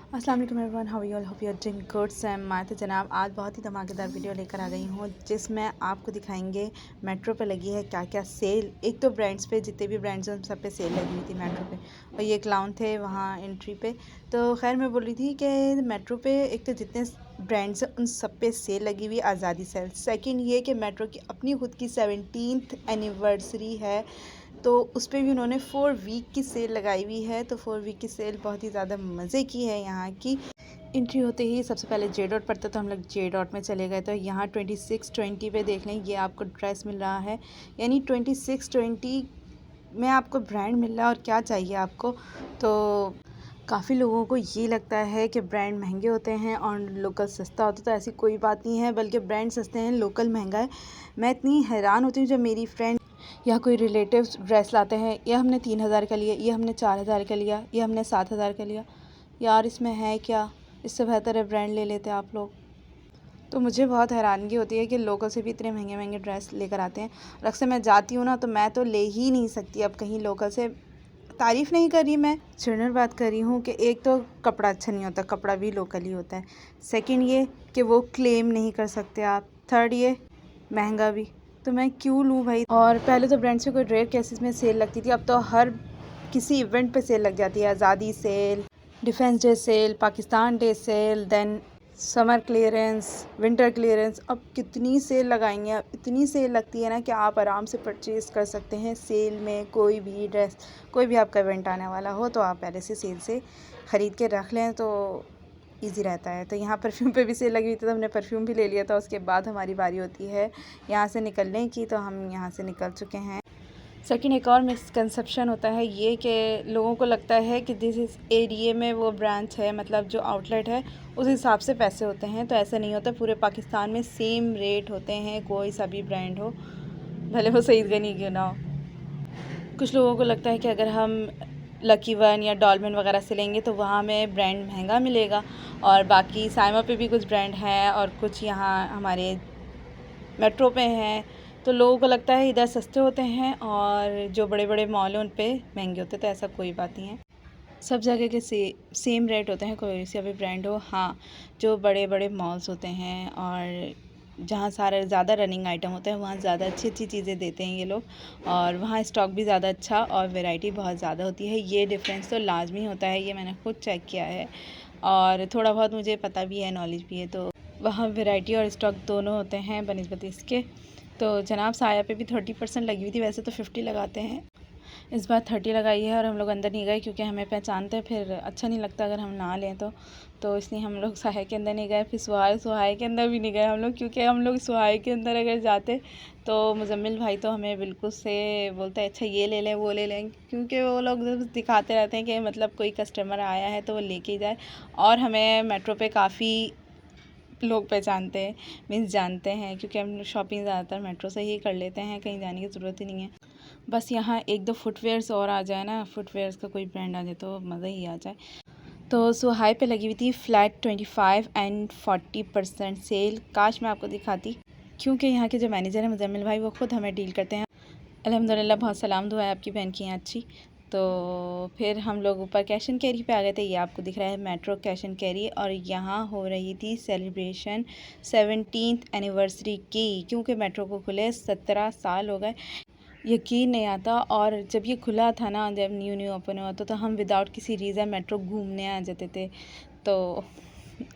अस्सलाम वालेकुम everyone, how you all, hope you are doing good. सैम मैं तो जनाब आज बहुत ही धमाकेदार वीडियो लेकर आ गई हूँ जिसमें आपको दिखाएंगे मेट्रो पे लगी है क्या क्या सेल। एक तो ब्रांड्स पे जितने भी ब्रांड्स हैं उन सब पे सेल लगी हुई थी मेट्रो पे, और ये क्लाउन थे वहाँ एंट्री पे। तो खैर मैं बोल रही थी कि मेट्रो पे एक तो जितने ब्रांड्स हैं उन सब पे सेल लगी हुई आज़ादी सेल। सेकेंड ये कि मेट्रो की अपनी खुद की 17th एनिवर्सरी है, तो उस पर भी उन्होंने 4 वीक की सेल लगाई हुई है। तो 4 वीक की सेल बहुत ही ज़्यादा मज़े की है। यहाँ की एंट्री होते ही सबसे पहले जे डॉट पड़ता, तो हम लोग जे डॉट में चले गए। तो यहाँ 2620 पे देख लें, ये आपको ड्रेस मिल रहा है, यानी 2620 में आपको ब्रांड मिल रहा है। और क्या चाहिए आपको। तो काफ़ी लोगों को ये लगता है कि ब्रांड महंगे होते हैं और लोकल सस्ता होता है, तो ऐसी कोई बात नहीं है, बल्कि ब्रांड सस्ते हैं, लोकल महंगा है। मैं इतनी हैरान होती हूँ जब मेरी फ्रेंड या कोई रिलेटिव्स ड्रेस लाते हैं, ये हमने 3000 का लिया, ये हमने 4000 का लिया, ये हमने 7000 का लिया। यार इसमें है क्या, इससे बेहतर है ब्रांड ले लेते आप लोग। तो मुझे बहुत हैरानगी होती है कि लोकल से भी इतने महंगे महंगे ड्रेस लेकर आते हैं। और अक्सर मैं जाती हूँ ना, तो मैं तो ले ही नहीं सकती अब कहीं लोकल से। तारीफ़ नहीं कर रही मैं, जनरल बात कर रही हूँ कि एक तो कपड़ा अच्छा नहीं होता, कपड़ा भी लोकल ही होता है। सेकंड ये कि वो क्लेम नहीं कर सकते आप। थर्ड ये महंगा भी, तो मैं क्यों लूँ भाई। और पहले तो ब्रांड्स में कोई रेयर केसेस में सेल लगती थी, अब तो हर किसी इवेंट पे सेल लग जाती है। आज़ादी sale, defence day sale, Pakistan day sale, then summer clearance, winter clearance. अब कितनी सेल लगाएंगे, अब इतनी सेल लगती है ना कि आप आराम से परचेज़ कर सकते हैं सेल में कोई भी ड्रेस। कोई भी आपका इवेंट आने वाला हो तो आप पहले से सेल से ख़रीद के रख लें तो ईज़ी रहता है। तो यहाँ परफ्यूम पे भी सेल लगी हुई थी, तो हमने परफ्यूम भी ले लिया था। उसके बाद हमारी बारी होती है यहाँ से निकलने की, तो हम यहाँ से निकल चुके हैं। सेकंड एक और मिसकंसेप्शन होता है ये कि लोगों को लगता है कि जिस इस एरिए में वो ब्रांच है, मतलब जो आउटलेट है, उस हिसाब से पैसे होते हैं। तो ऐसा नहीं होता, पूरे पाकिस्तान में सेम रेट होते हैं, कोई सा भी ब्रांड हो, भले वो सईद गनी क्यों ना हो। कुछ लोगों को लगता है कि अगर हम लकी वन या डॉल्मेन वगैरह से लेंगे तो वहाँ हमें ब्रांड महंगा मिलेगा, और बाकी साइमा पे भी कुछ ब्रांड हैं और कुछ यहाँ हमारे मेट्रो पे हैं। तो लोगों को लगता है इधर सस्ते होते हैं और जो बड़े बड़े मॉल हैं उन पे महंगे होते हैं, तो ऐसा कोई बात नहीं है। सब जगह के सेम रेट होते हैं, कोई सा भी ब्रांड हो। हाँ, जो बड़े बड़े मॉल्स होते हैं और जहाँ सारे ज़्यादा रनिंग आइटम होते हैं वहाँ ज़्यादा अच्छी अच्छी चीज़ें देते हैं ये लोग, और वहाँ स्टॉक भी ज़्यादा अच्छा और वैरायटी बहुत ज़्यादा होती है। ये डिफरेंस तो लाजमी होता है, ये मैंने खुद चेक किया है और थोड़ा बहुत मुझे पता भी है, नॉलेज भी है। तो वहाँ वैरायटी और स्टॉक दोनों होते हैं बनिस्बत इसके। तो जनाब साया पे भी 30% लगी हुई थी, वैसे तो 50 लगाते हैं, इस बार 30 लगाई है। और हम लोग अंदर नहीं गए क्योंकि हमें पहचानते हैं, फिर अच्छा नहीं लगता अगर हम ना लें तो इसलिए हम लोग साया के अंदर नहीं गए। फिर सुहाए के अंदर भी नहीं गए हम लोग, क्योंकि हम लोग सुहाए के अंदर अगर जाते तो मुजम्मिल भाई तो हमें बिल्कुल से बोलता है अच्छा ये ले लें वो ले लें, क्योंकि वो लोग दिखाते रहते हैं कि मतलब कोई कस्टमर आया है तो वो लेके ही जाए। और हमें मेट्रो पे काफ़ी लोग पहचानते हैं, मीन्स जानते हैं, क्योंकि हम शॉपिंग ज़्यादातर मेट्रो से ही कर लेते हैं, कहीं जाने की ज़रूरत ही नहीं है। बस यहाँ एक दो फुटवेयर्स और आ जाए ना, फुटवेयर्स का कोई ब्रांड आ जाए तो मज़ा ही आ जाए। तो सुहाई पे लगी हुई थी फ्लैट 25 एंड 40% सेल। काश मैं आपको दिखाती, क्योंकि यहाँ के जो मैनेजर हैं मुजम्मिल भाई, वो ख़ुद हमें डील करते हैं। अल्हम्दुलिल्लाह बहुत सलाम दुआ है आपकी बहन की यहाँ अच्छी। तो फिर हम लोग ऊपर कैश एंड कैरी पे आ गए थे, ये आपको दिख रहा है मेट्रो कैश एंड कैरी, और यहाँ हो रही थी सेलिब्रेशन 17th एनिवर्सरी की, क्योंकि मेट्रो को खुले 17 साल हो गए। यकीन नहीं आता। और जब ये खुला था ना, जब न्यू न्यू ओपन हुआ तो हम विदाउट किसी रीज़न मेट्रो घूमने आ जाते थे। तो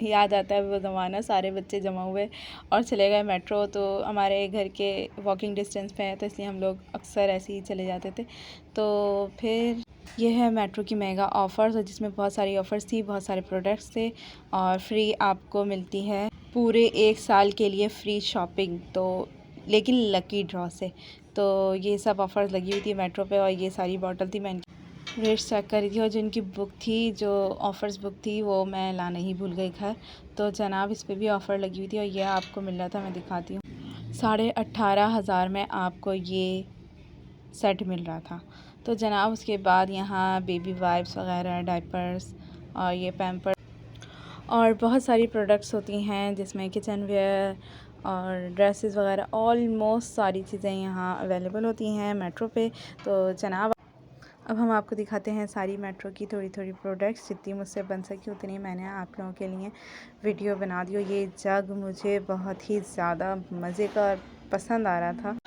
याद आता है वो ज़माना, सारे बच्चे जमा हुए और चले गए मेट्रो। तो हमारे घर के वॉकिंग डिस्टेंस पे है, तो इसलिए हम लोग अक्सर ऐसे ही चले जाते थे। तो फिर ये है मेट्रो की मेगा ऑफ़र्स, जिसमें बहुत सारी ऑफ़र्स थी, बहुत सारे प्रोडक्ट्स थे, और फ्री आपको मिलती है पूरे 1 साल के लिए फ्री शॉपिंग, तो लेकिन लकी ड्रॉ से। तो ये सब ऑफ़र्स लगी हुई थी मेट्रो पे, और ये सारी बॉटल थी, मैं रेट्स चेक करी थी, और जिनकी बुक थी, जो ऑफ़र्स बुक थी, वो मैं लाना ही भूल गई घर। तो जनाब इस पे भी ऑफ़र लगी हुई थी, और ये आपको मिल रहा था, मैं दिखाती हूँ। 18,500 में आपको ये सेट मिल रहा था। तो जनाब उसके बाद यहाँ बेबी वाइप्स वगैरह, डायपर्स और ये पैम्पर और बहुत सारी प्रोडक्ट्स होती हैं, जिसमें किचन वेयर और ड्रेसेस वगैरह ऑलमोस्ट सारी चीज़ें यहाँ अवेलेबल होती हैं मेट्रो पे। तो जनाब अब हम आपको दिखाते हैं सारी मेट्रो की थोड़ी थोड़ी प्रोडक्ट्स। जितनी मुझसे बन सकी उतनी मैंने आप लोगों के लिए वीडियो बना दी। ये जग मुझे बहुत ही ज़्यादा मज़े का और पसंद आ रहा था।